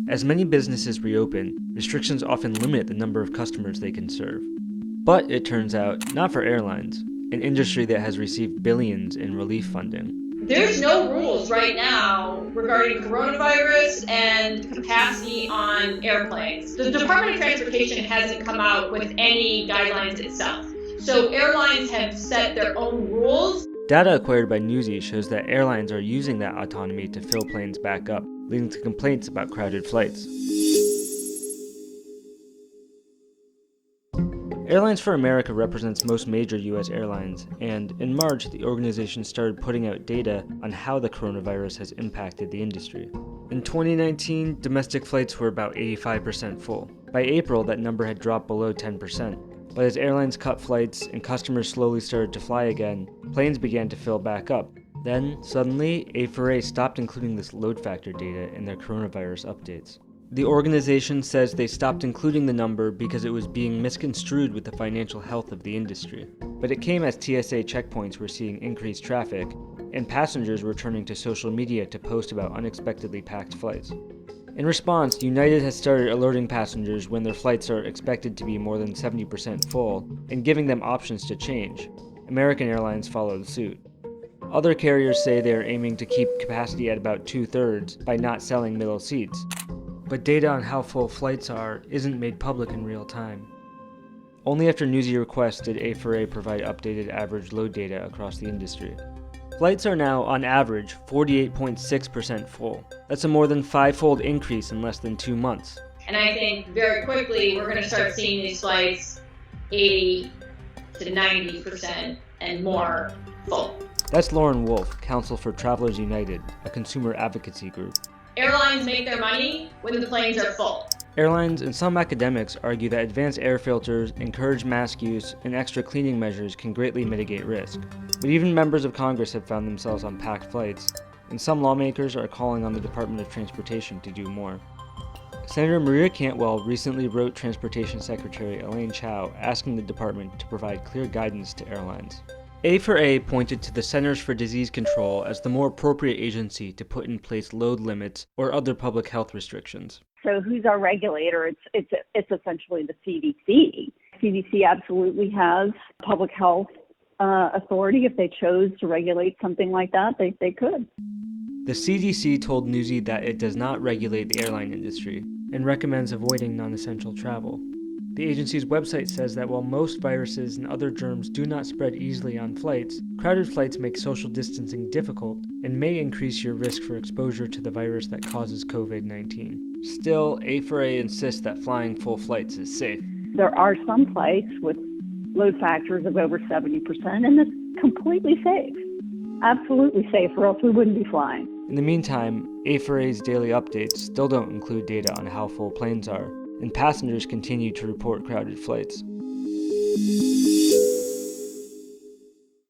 As many businesses reopen, restrictions often limit the number of customers they can serve. But it turns out, not for airlines, an industry that has received billions in relief funding. There's no rules right now regarding coronavirus and capacity on airplanes. The Department of Transportation hasn't come out with any guidelines itself. So airlines have set their own rules. Data acquired by Newsy shows that airlines are using that autonomy to fill planes back up, leading to complaints about crowded flights. Airlines for America represents most major U.S. airlines, and in March, the organization started putting out data on how the coronavirus has impacted the industry. In 2019, domestic flights were about 85% full. By April, that number had dropped below 10%. But as airlines cut flights and customers slowly started to fly again, planes began to fill back up. Then, suddenly, A4A stopped including this load factor data in their coronavirus updates. The organization says they stopped including the number because it was being misconstrued with the financial health of the industry. But it came as TSA checkpoints were seeing increased traffic, and passengers were turning to social media to post about unexpectedly packed flights. In response, United has started alerting passengers when their flights are expected to be more than 70% full, and giving them options to change. American Airlines followed suit. Other carriers say they are aiming to keep capacity at about 2/3 by not selling middle seats. But data on how full flights are isn't made public in real time. Only after Newsy requests did A4A provide updated average load data across the industry. Flights are now, on average, 48.6% full. That's a more than 5-fold increase in less than 2 months. And I think very quickly we're going to start seeing these flights 80 to 90% and more full. That's Lauren Wolf, counsel for Travelers United, a consumer advocacy group. Airlines make their money when the planes are full. Airlines and some academics argue that advanced air filters, encouraged mask use, and extra cleaning measures can greatly mitigate risk. But even members of Congress have found themselves on packed flights, and some lawmakers are calling on the Department of Transportation to do more. Senator Maria Cantwell recently wrote Transportation Secretary Elaine Chao asking the department to provide clear guidance to airlines. A4A pointed to the Centers for Disease Control as the more appropriate agency to put in place load limits or other public health restrictions. So who's our regulator? It's essentially the CDC. CDC absolutely has public health authority. If they chose to regulate something like that, they could. The CDC told Newsy that it does not regulate the airline industry and recommends avoiding non-essential travel. The agency's website says that while most viruses and other germs do not spread easily on flights, crowded flights make social distancing difficult and may increase your risk for exposure to the virus that causes COVID-19. Still, A4A insists that flying full flights is safe. There are some flights with load factors of over 70%, and it's completely safe. Absolutely safe, or else we wouldn't be flying. In the meantime, A4A's daily updates still don't include data on how full planes are, and passengers continue to report crowded flights.